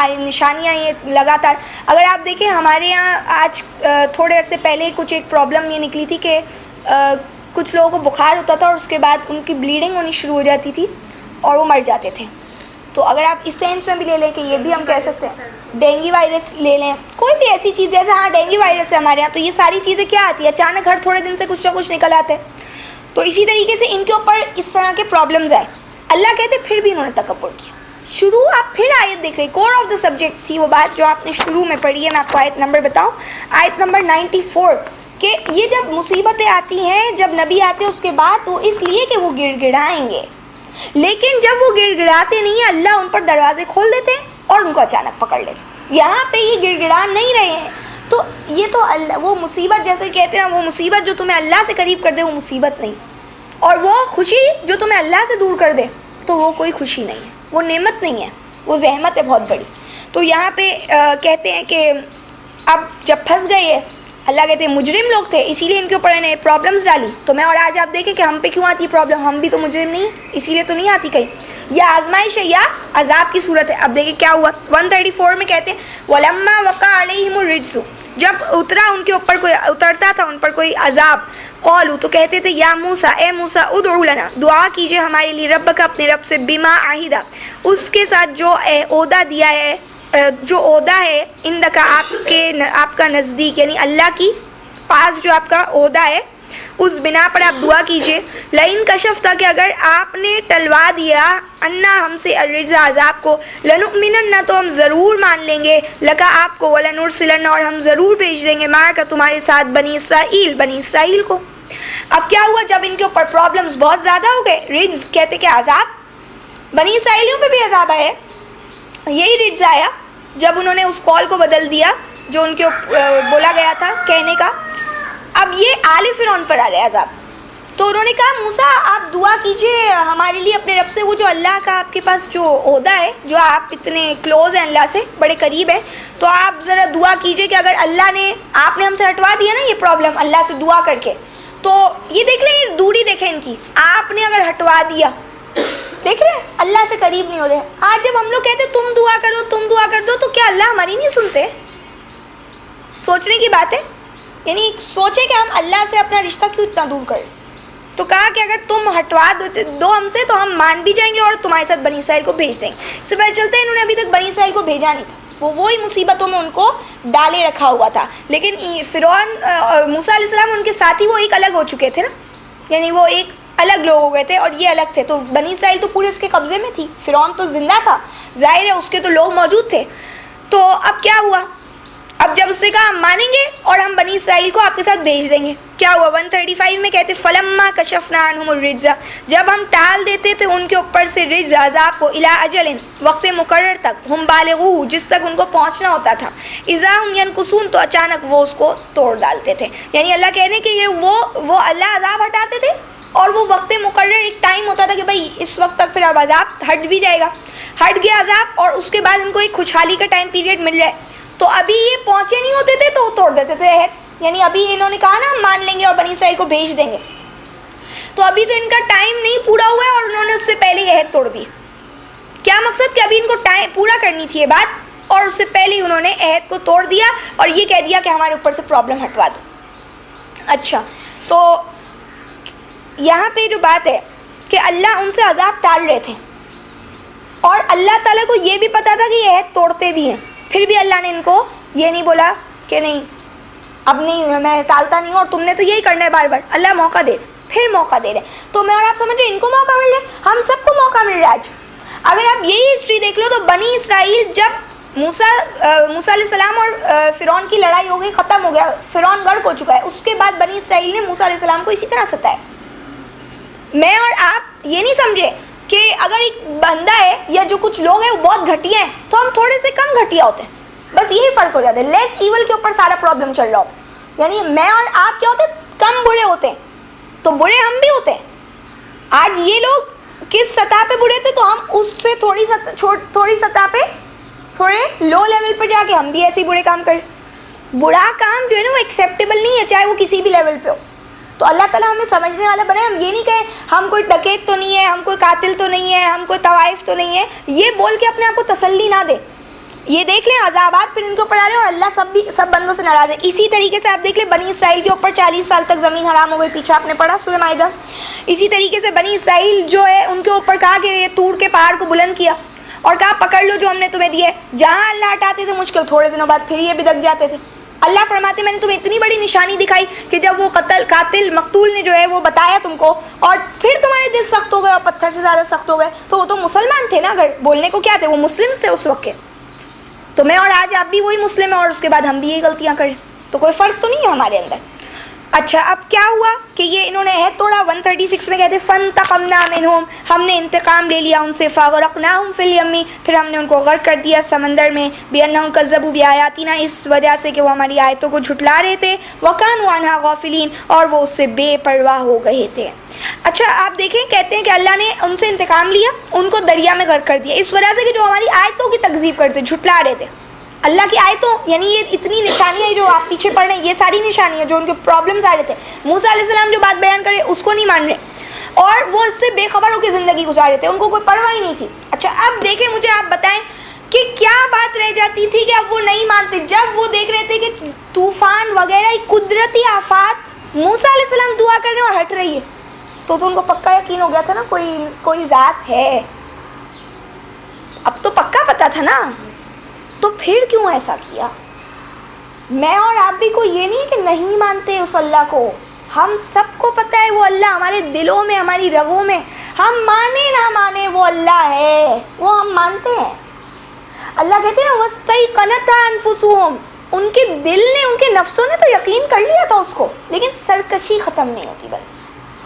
نشانیاں یہ لگاتار. اگر آپ دیکھیں ہمارے یہاں آج تھوڑے عرصے پہلے کچھ ایک پرابلم یہ نکلی تھی کہ کچھ لوگوں کو بخار ہوتا تھا اور اس کے بعد ان کی بلیڈنگ ہونی شروع ہو جاتی تھی اور وہ مر جاتے تھے. تو اگر آپ اس سینس میں بھی لے لیں کہ یہ بھی ہم کہہ سکتے ہیں, ڈینگی وائرس لے لیں, کوئی بھی ایسی چیز جیسے ہاں ڈینگی وائرس ہے ہمارے یہاں, تو یہ ساری چیزیں کیا آتی ہے اچانک ہر تھوڑے دن سے کچھ نہ کچھ نکل آتے ہیں. تو اسی طریقے سے ان کے اوپر اس طرح کے پرابلمز آئے. اللہ کہتے پھر بھی انہوں نے تکبر کیا. شروع آپ پھر آیت دیکھ رہے, کور آف دا سبجیکٹ تھی وہ بات جو آپ نے شروع میں پڑھی ہے. میں آپ کو آیت نمبر بتاؤں, آیت نمبر 94, کہ یہ جب مصیبتیں آتی ہیں, جب نبی آتے ہیں اس کے بعد, وہ اس لیے کہ وہ گڑ گڑائیں گے, لیکن جب وہ گڑ گڑاتے نہیں ہیں اللہ ان پر دروازے کھول دیتے ہیں اور ان کو اچانک پکڑ لیتے. یہاں پہ یہ گڑ گڑا نہیں رہے ہیں, تو یہ تو اللہ, وہ مصیبت جیسے کہتے ہیں, وہ مصیبت جو تمہیں اللہ سے قریب کر دے وہ مصیبت نہیں, اور وہ خوشی جو تمہیں اللہ سے دور کر دے تو وہ کوئی خوشی نہیں ہے, وہ نعمت نہیں ہے, وہ زحمت ہے بہت بڑی. تو یہاں پہ کہتے ہیں کہ اب جب پھنس گئے, اللہ کہتے ہیں مجرم لوگ تھے اسی لیے ان کے اوپر انہیں پرابلمس ڈالی. تو میں اور آج آپ دیکھیں کہ ہم پہ کیوں آتی پرابلم, ہم بھی تو مجرم نہیں, اسی لیے تو نہیں آتی کہیں. یا آزمائش ہے یا عذاب کی صورت ہے. اب دیکھیں کیا ہوا, 134 میں کہتے ہیں وَلَمَّا وَقَعَ عَلَيْهِمُ الرِّجْسُ, جب اترا ان کے اوپر کوئی, اترتا تھا ان پر کوئی عذاب, قالوا, تو کہتے تھے یا موسیٰ, اے موسیٰ, ادعو لنا, دعا کیجئے ہمارے لیے, ربک, اپنے رب سے, بما عہدہ, اس کے ساتھ جو عہدہ دیا ہے, جو عہدہ ہے, اندک, آپ کا نزدیک, یعنی اللہ کی پاس جو آپ کا عہدہ ہے, اس بنا پر آپ دعا کیجئے. لئن کشفتا, کہ اگر آپ نے ٹلوا دیا, انا, ہم سے, الرجز, عذاب کو, لنؤمنن, تو ہم ضرور مان لیں گے, لکا, آپ کو, ولنرسلن, اور ہم ضرور بھیج دیں گے, کا تمہارے ساتھ, بنی اسرائیل, بنی اسرائیل کو. اب کیا ہوا, جب ان کے اوپر پرابلمز بہت زیادہ ہو گئے, رجز کہتے کہ عذاب, بنی اسرائیلیوں پہ بھی عذاب آیا, یہی رجز آیا جب انہوں نے اس قول کو بدل دیا جو ان کے بولا گیا تھا کہنے کا. اب یہ آل فرعون پر آ گیا عذاب. تو انہوں نے کہا موسیٰ, آپ دعا کیجئے ہمارے لیے اپنے رب سے, وہ جو اللہ کا آپ کے پاس جو عہدہ ہے, جو آپ اتنے کلوز ہیں اللہ سے, بڑے قریب ہیں, تو آپ ذرا دعا کیجئے کہ اگر اللہ نے, آپ نے ہم سے ہٹوا دیا نا یہ پرابلم اللہ سے دعا کر کے, تو یہ دیکھ رہے ہیں دوری دیکھیں ان کی, آپ نے اگر ہٹوا دیا, دیکھ رہے ہیں اللہ سے قریب نہیں ہو رہے. آج جب ہم لوگ کہتے تم دعا کر دو, تم دعا کر دو, تو کیا اللہ ہماری نہیں سنتے؟ سوچنے کی بات ہے, یعنی سوچے کہ ہم اللہ سے اپنا رشتہ کیوں اتنا دور کریں. تو کہا کہ اگر تم ہٹوا دو ہم سے تو ہم مان بھی جائیں گے اور تمہارے ساتھ بنی اسرائیل کو بھیج دیں گے. اس سے پہلے چلتے ہیں, انہوں نے ابھی تک بنی اسرائیل کو بھیجا نہیں تھا, وہی مصیبتوں میں ان کو ڈالے رکھا ہوا تھا. لیکن فرعون, موسیٰ علیہ السلام, ان کے ساتھی وہ ایک الگ ہو چکے تھے نا, یعنی وہ ایک الگ لوگ ہو گئے تھے اور یہ الگ تھے. تو بنی اسرائیل تو پورے اس کے قبضے میں تھی, فرعون تو زندہ تھا, ظاہر ہے اس کے تو لوگ موجود تھے. تو اب کیا ہوا, اب جب اس نے کہا ہم مانیں گے اور ہم بنی اسرائیل کو آپ کے ساتھ بھیج دیں گے, کیا ہوا, 135 میں کہتے فلما کشفنا عنہم الرجز, جب ہم ٹال دیتے تھے ان کے اوپر سے رجز, عذاب کو, الی اجل, وقت مقرر تک, ہم بالغوہ, جس تک ان کو پہنچنا ہوتا تھا, اذا ہم ینکثون, تو اچانک وہ اس کو توڑ ڈالتے تھے. یعنی اللہ کہنے کہ یہ وہ اللہ عذاب ہٹاتے تھے اور وہ وقت مقرر ایک ٹائم ہوتا تھا کہ بھائی اس وقت تک پھر اب عذاب ہٹ بھی جائے گا, ہٹ گیا عذاب, اور اس کے بعد ان کو ایک خوشحالی کا ٹائم پیریڈ مل رہا ہے. تو ابھی یہ پہنچے نہیں ہوتے تھے تو توڑ دیتے تھے عہد, یعنی ابھی انہوں نے کہا نا ہم مان لیں گے اور بنی اسرائیل کو بھیج دیں گے, تو ابھی تو ان کا ٹائم نہیں پورا ہوا ہے اور انہوں نے اس سے پہلے عہد توڑ دی. کیا مقصد, کہ ابھی ان کو ٹائم پورا کرنی تھی یہ بات, اور اس سے پہلے انہوں نے عہد کو توڑ دیا اور یہ کہہ دیا کہ ہمارے اوپر سے پرابلم ہٹوا دو. اچھا, تو یہاں پہ جو بات ہے کہ اللہ ان سے عذاب ٹال رہے تھے اور اللہ تعالیٰ کو یہ بھی پتا تھا کہ یہ عہد توڑتے بھی ہیں, پھر بھی اللہ نے ان کو یہ نہیں بولا کہ نہیں اب نہیں, میں ٹالتا نہیں ہوں اور تم نے تو یہی کرنا ہے بار بار. اللہ موقع دے, پھر موقع دے رہے. تو میں اور آپ سمجھ رہے ان کو موقع مل رہا ہے, ہم سب کو موقع مل رہا ہے آج. اگر آپ یہی ہسٹری دیکھ لو تو بنی اسرائیل جب موسیٰ علیہ السلام اور فرعون کی لڑائی ہو گئی, ختم ہو گیا, فرعون غرق ہو چکا ہے, اس کے بعد بنی اسرائیل نے موسیٰ علیہ السلام کو اسی طرح ستایا. میں اور آپ یہ نہیں سمجھے کہ اگر ایک بندہ ہے یا جو کچھ لوگ ہیں وہ بہت گھٹیا ہیں تو ہم تھوڑے سے کم گھٹیا ہوتے ہیں, بس یہی فرق ہو جاتا ہے. لیس ایول کے اوپر سارا پرابلم چل رہا ہوتا ہے, یعنی میں اور آپ کیا ہوتے ہیں, کم برے ہوتے ہیں, تو برے ہم بھی ہوتے ہیں. آج یہ لوگ کس سطح پہ برے تھے تو ہم اس سے تھوڑی سطح پہ, تھوڑے لو لیول پہ جا کے ہم بھی ایسے برے کام کریں. برا کام جو ہے نا وہ ایکسیپٹیبل نہیں ہے, چاہے وہ کسی بھی لیول پہ ہو. تو اللہ تعالیٰ ہمیں سمجھنے والا بنائے. ہم یہ نہیں کہیں ہم کوئی ڈکیت تو نہیں ہے, ہم کوئی قاتل تو نہیں ہے, ہم کوئی طوائف تو نہیں ہے, یہ بول کے اپنے آپ کو تسلی نہ دے. یہ دیکھ لیں عذابات پھر ان کے اوپر آ رہے ہیں اور اللہ سب بندوں سے ناراض ہے. اسی طریقے سے آپ دیکھ لیں بنی اسرائیل کے اوپر 40 سال تک زمین حرام ہو گئی, پیچھے آپ نے پڑھا سورہ مائدہ. اسی طریقے سے بنی اسرائیل جو ہے ان کے اوپر کہا کہ یہ طور کے پہاڑ کو بلند کیا اور کہا پکڑ لو جو ہم نے تمہیں دیے. جہاں اللہ ہٹاتے تھے مشکل, تھوڑے دنوں بعد پھر یہ بھی دک جاتے تھے. اللہ فرماتے میں نے تمہیں اتنی بڑی نشانی دکھائی کہ جب وہ قاتل مقتول نے جو ہے وہ بتایا تم کو اور پھر تمہارے دل سخت ہو گئے اور پتھر سے زیادہ سخت ہو گئے. تو وہ تو مسلمان تھے نا, اگر بولنے کو کیا تھے, وہ مسلم تھے اس وقت کے. تو میں اور آج آپ بھی وہی مسلم ہیں اور اس کے بعد ہم بھی یہی غلطیاں کریں, تو کوئی فرق تو نہیں ہے ہمارے اندر. اچھا اب کیا ہوا کہ یہ انہوں نے عہد توڑا. 136 میں کہتے فانتقمنا منہم, ہم نے انتقام لے لیا ان سے. فاغرقناہم فی الیم, پھر ہم نے ان کو غرق کر دیا سمندر میں. بانہم کذبوا بآیاتنا, اس وجہ سے کہ وہ ہماری آیتوں کو جھٹلا رہے تھے. وکانوا عنہا غافلین, اور وہ اس سے بے پرواہ ہو گئے تھے. اچھا آپ دیکھیں کہتے ہیں کہ اللہ نے ان سے انتقام لیا, ان کو دریا میں غرق کر دیا اس وجہ سے کہ جو ہماری آیتوں کی تکذیب کرتے, جھٹلا رہے تھے اللہ کی آیتوں. یعنی یہ اتنی نشانیاں جو آپ پیچھے پڑھ رہے ہیں, یہ ساری نشانیاں جو ان کے پرابلمز آ رہے تھے. موسیٰ علیہ السلام جو بات بیان کرے اس کو نہیں مان رہے اور وہ اس سے بے خبر ہو کے زندگی گزار رہے تھے, ان کو کوئی پرواہ ہی نہیں تھی. اچھا اب دیکھیں مجھے آپ بتائیں کہ کیا بات رہ جاتی تھی کہ اب وہ نہیں مانتے جب وہ دیکھ رہے تھے کہ طوفان وغیرہ قدرتی آفات موسیٰ علیہ السلام دعا کر رہے ہیں اور ہٹ رہی ہے, تو ان کو پکا یقین ہو گیا تھا نا کوئی ذات ہے. اب تو پکا پتا تھا نا, تو پھر کیوں ایسا کیا؟ میں اور آپ بھی کو یہ نہیں کہ نہیں مانتے اس اللہ کو, ہم سب کو پتا ہے وہ اللہ ہمارے دلوں میں, ہماری رگوں میں, ہم مانے نہ مانے وہ اللہ ہے, وہ ہم مانتے ہیں. اللہ کہتے ہیں وَاسْتَيْقَنَتْهَا أَنفُسُهُمْ, ان کے دل نے, ان کے نفسوں نے تو یقین کر لیا تھا اس کو, لیکن سرکشی ختم نہیں ہوتی. بس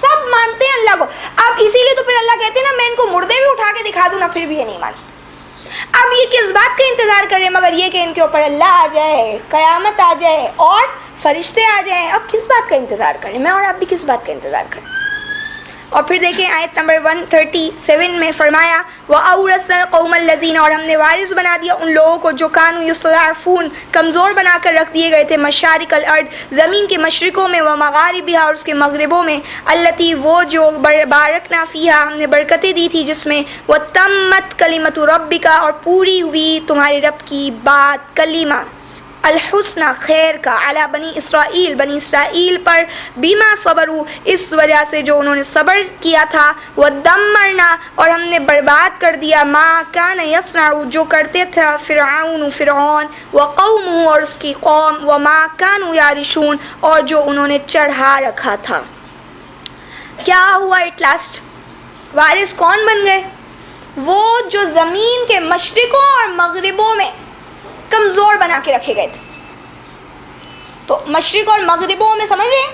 سب مانتے ہیں اللہ کو. اب اسی لیے تو پھر اللہ کہتے ہیں نا میں ان کو مردے بھی اٹھا کے دکھا دوں نا پھر بھی یہ نہیں مانتے. اب یہ کس بات کا انتظار کریں مگر یہ کہ ان کے اوپر اللہ آ جائے, قیامت آ جائے اور فرشتے آ جائیں. اب کس بات کا انتظار کریں, میں اور آپ بھی کس بات کا انتظار کریں. اور پھر دیکھیں آیت نمبر 137 میں فرمایا وَأَوْرَثْنَا الْقَوْمَ الَّذِينَ, اور ہم نے وارث بنا دیا ان لوگوں کو جو کانوا یستضعفون, کمزور بنا کر رکھ دیے گئے تھے, مشارق الارض, زمین کے مشرقوں میں, ومغاربها, اور اس کے مغربوں میں, التی, وہ جو بارکنا فیہا, ہم نے برکتیں دی تھی جس میں, وَتَمَّتْ کلمۃ ربک, اور پوری ہوئی تمہارے رب کی بات, کلمہ الحسنہ, خیر کا, علی بنی اسرائیل, بنی اسرائیل پر, بیما صبروا, اس وجہ سے جو انہوں نے صبر کیا تھا, ودمرنا, اور ہم نے برباد کر دیا, ما کان یصنع, جو کرتے تھا, فرعون, وقومہ, اور اس کی قوم, وما کانوا یعرشون, اور جو انہوں نے چڑھا رکھا تھا. کیا ہوا ایٹ لاسٹ؟ وارث کون بن گئے؟ وہ جو زمین کے مشرقوں اور مغربوں میں کمزور بنا کے رکھے گئے تھے. تو مشرق اور مغربوں میں سمجھ رہے ہیں,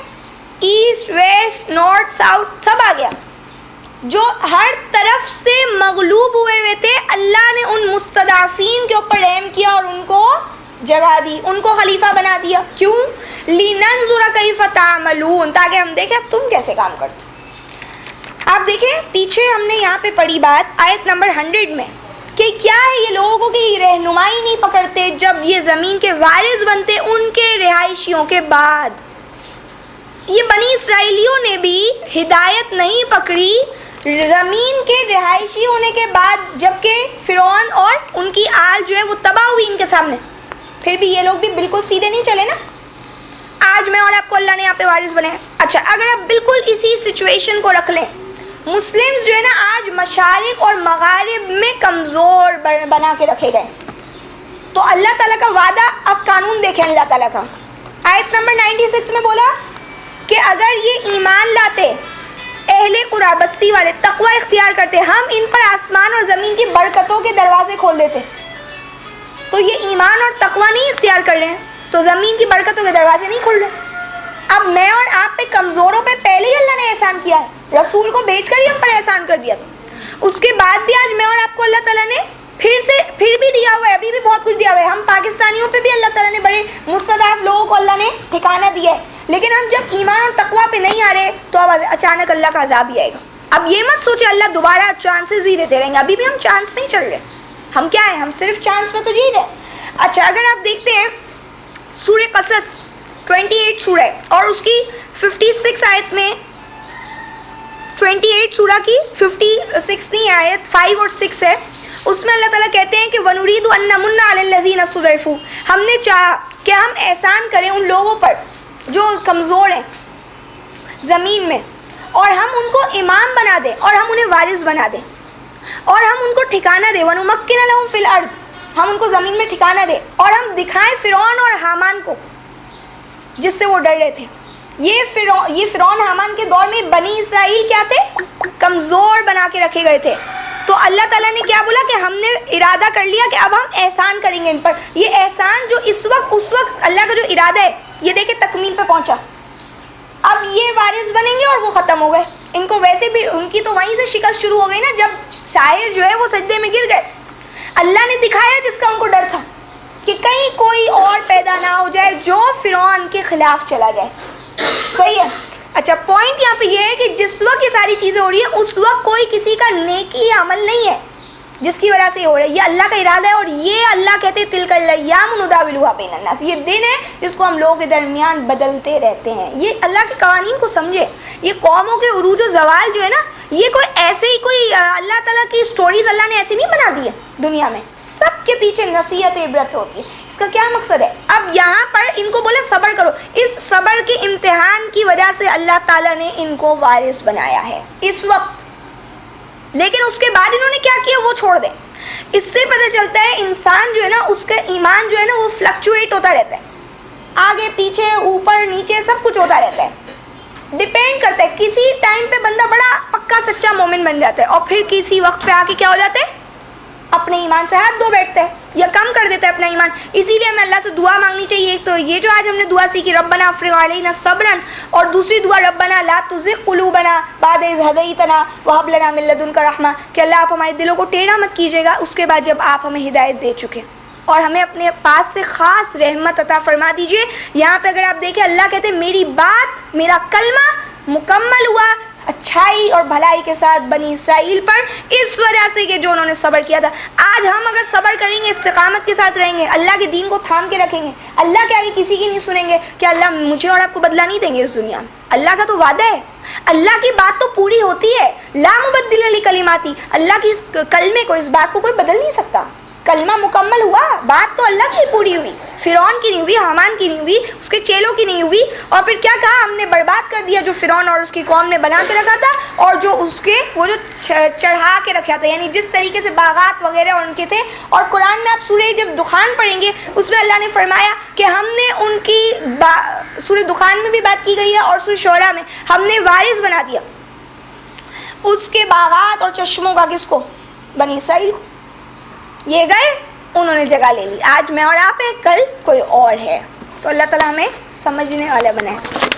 ایسٹ ویسٹ نارتھ ساؤتھ سب آ گیا, جو ہر طرف سے مغلوب ہوئے ہوئے تھے. اللہ نے ان مستضعفین کے اوپر رحم کیا اور ان کو جگہ دی, ان کو خلیفہ بنا دیا. کیوں؟ لِنَنظُرَ كَيْفَ تَعْمَلُونَ, تاکہ ہم دیکھیں اب تم کیسے کام کرتے. آپ دیکھیں پیچھے ہم نے یہاں پہ پڑھی بات آیت نمبر 100 میں کہ کیا ہے یہ لوگوں کی رہنمائی نہیں پکڑتے جب یہ زمین کے وارث بنتے ان کے رہائشیوں کے بعد. یہ بنی اسرائیلیوں نے بھی ہدایت نہیں پکڑی زمین کے رہائشی ہونے کے بعد, جبکہ فرعون اور ان کی آل جو ہے وہ تباہ ہوئی ان کے سامنے, پھر بھی یہ لوگ بھی بالکل سیدھے نہیں چلے نا. آج میں اور آپ کو اللہ نے یہاں پہ وارث بنے. اچھا اگر آپ بالکل اسی سچویشن کو رکھ لیں, مسلم جو ہے نا آج مشارق اور مغارب میں کمزور بنا کے رکھے گئے, تو اللہ تعالیٰ کا وعدہ, اب قانون دیکھیں اللہ تعالیٰ کا. آیت نمبر 96 میں بولا کہ اگر یہ ایمان لاتے, اہل قرآن بستی والے تقوی اختیار کرتے, ہم ان پر آسمان اور زمین کی برکتوں کے دروازے کھول دیتے. تو یہ ایمان اور تقوی نہیں اختیار کر رہے ہیں تو زمین کی برکتوں کے دروازے نہیں کھل رہے. اب میں اور آپ پہ کمزوروں پہ پہلے ہی اللہ نے احسان کیا ہے, رسول کو بھیج کر ہی ہم پر احسان کر دیا تھا. اس کے بعد بھی آج میں اور آپ کو اللہ تعالیٰ نے پھر بھی دیا ہوا ہے, ابھی بھی بہت کچھ دیا ہوا ہے. ہم پاکستانیوں پہ بھی اللہ تعالیٰ نے بڑے مستضعف لوگوں کو اللہ نے ٹھکانہ دیا ہے, لیکن ہم جب ایمان اور تقویٰ پہ نہیں آ رہے تو اب اچانک اللہ کا عذاب ہی آئے گا. اب یہ مت سوچے اللہ دوبارہ چانسز ہی دیتے رہیں گے, ابھی بھی ہم چانس نہیں چل رہے. ہم کیا ہیں, ہم صرف چانس میں تو جی رہے. اچھا اگر آپ دیکھتے ہیں سورہ قصص 28 سورہ اور اس کی 56 آیت میں, 28 سورہ کی 56 آیت 5 اور 6 ہے, اس میں اللہ تعالیٰ کہتے ہیں کہ وَنُرِيدُ أَن نَّمُنَّ عَلَى الَّذِينَ اسْتُضْعِفُوا، ہم نے چاہا کہ ہم احسان کریں ان لوگوں پر جو کمزور ہیں زمین میں، اور ہم ان کو امام بنا دیں اور ہم انہیں وارث بنا دیں اور ہم ان کو ٹھکانہ دیں، وَنُمَكِّنَ لَهُمْ فِي الْأَرْضِ، ہم ان کو زمین میں ٹھکانہ دیں اور ہم دکھائیں فرعون اور حامان کو جس سے وہ ڈر رہے تھے۔ یہ فرعون حامان کے دور میں بنی اسرائیل کیا تھے؟ کمزور بنا کے رکھے گئے تھے۔ تو اللہ تعالیٰ نے کیا بولا کہ ہم نے ارادہ کر لیا کہ اب ہم احسان کریں گے ان پر۔ یہ احسان جو اس وقت اللہ کا جو ارادہ ہے یہ دیکھیں تکمیل پہ پہنچا۔ اب یہ وارث بنیں گے اور وہ ختم ہو گئے۔ ان کو ویسے بھی ان کی تو وہیں سے شکست شروع ہو گئی نا، جب شاعر جو ہے وہ سجدے میں گر گئے۔ اللہ نے دکھایا جس کا ان کو ڈر تھا کہ کہیں کوئی اور پیدا نہ ہو جائے جو فرعون کے خلاف چلا جائے۔ صحیح ہے؟ اچھا، پوائنٹ یہاں پہ یہ ہے کہ جس وقت یہ ساری چیزیں ہو رہی ہیں اس وقت کوئی کسی کا نیکی عمل نہیں ہے جس کی وجہ سے یہ ہو رہا ہے، یہ اللہ کا ارادہ ہے، اور یہ اللہ کہتے ہیں تلک الایام نداولها بین الناس، یہ دن ہے جس کو ہم لوگوں کے درمیان بدلتے رہتے ہیں۔ یہ اللہ کے قوانین کو سمجھے۔ یہ قوموں کے عروج و زوال جو ہے نا، یہ کوئی ایسے ہی کوئی اللہ تعالیٰ کی سٹوریز اللہ نے ایسی نہیں بنا دی ہے دنیا میں، سب کے پیچھے نصیحت عبرت ہوتی ہے۔ اس کا کیا مقصد ہے؟ اب یہاں پر ان کو بولے صبر کرو، اس صبر کے امتحان کی وجہ سے اللہ تعالیٰ نے ان کو وارث بنایا ہے اس وقت، لیکن اس کے بعد انہوں نے کیا کیا وہ چھوڑ دیں۔ اس سے پتہ چلتا ہے انسان جو ہے نا اس کا ایمان جو ہے نا وہ فلکچویٹ ہوتا رہتا ہے، آگے پیچھے اوپر نیچے سب کچھ ہوتا رہتا ہے، ڈیپینڈ کرتا ہے۔ کسی ٹائم پہ بندہ بڑا پکا سچا مومن بن جاتا ہے اور پھر کسی وقت پہ آ کے کیا ہو جاتا ہے؟ اپنے ایمان سے ہاتھ دھو بیٹھتا ہے یا کم کر دیتا ہے اپنا ایمان۔ اسی لیے ہمیں اللہ سے دعا مانگنی چاہیے۔ ایک تو یہ جو آج ہم نے دعا سیکھی ربنا افرغ علینا صبرا، اور دوسری دعا ربنا لا تزغ قلوبنا بعد اذ ہدیتنا وہب لنا من لدنک رحمہ، کہ اللہ آپ ہمارے دلوں کو ٹیڑھا مت کیجیے گا اس کے بعد جب آپ ہمیں ہدایت دے چکے، اور ہمیں اپنے پاس سے خاص رحمت عطا فرما دیجیے۔ یہاں پہ اگر آپ دیکھیں اللہ کہتے ہیں میری بات، میرا کلمہ مکمل ہوا اچھائی اور بھلائی کے ساتھ بنی اسرائیل پر، اس وجہ سے کہ جو انہوں نے صبر کیا تھا۔ آج ہم اگر صبر کریں گے، استقامت کے ساتھ رہیں گے، اللہ کے دین کو تھام کے رکھیں گے، اللہ کے آگے کسی کی نہیں سنیں گے کہ اللہ مجھے اور آپ کو بدلہ نہیں دیں گے اس دنیا میں۔ اللہ کا تو وعدہ ہے، اللہ کی بات تو پوری ہوتی ہے، لا مبدل لکلماتی، اللہ کی اس کلمے کو، اس بات کو کوئی بدل نہیں سکتا۔ کلمہ مکمل ہوا، بات تو اللہ کی پوری ہوئی، فرعون کی نہیں ہوئی، حامان کی نہیں ہوئی، اس کے چیلوں کی نہیں ہوئی۔ اور پھر کیا کہا؟ ہم نے برباد کر دیا جو فرعون اور اس کی قوم نے بنا کے رکھا تھا، اور جو اس کے وہ جو چڑھا کے رکھا تھا، یعنی جس طریقے سے باغات وغیرہ ان کے تھے۔ اور قرآن میں آپ سورہ جب دخان پڑھیں گے اس میں اللہ نے فرمایا کہ ہم نے ان کی سورہ دخان میں بھی بات کی گئی ہے اور سورہ شعراء میں ہم نے وارث بنا دیا اس کے باغات اور چشموں کا، کس کو؟ بنی اسرائیل کو۔ یہ گئے، انہوں نے جگہ لے لی، آج میں اور آپ ہیں، کل کوئی اور ہے۔ تو اللہ تعالیٰ ہمیں سمجھنے والا بنائے۔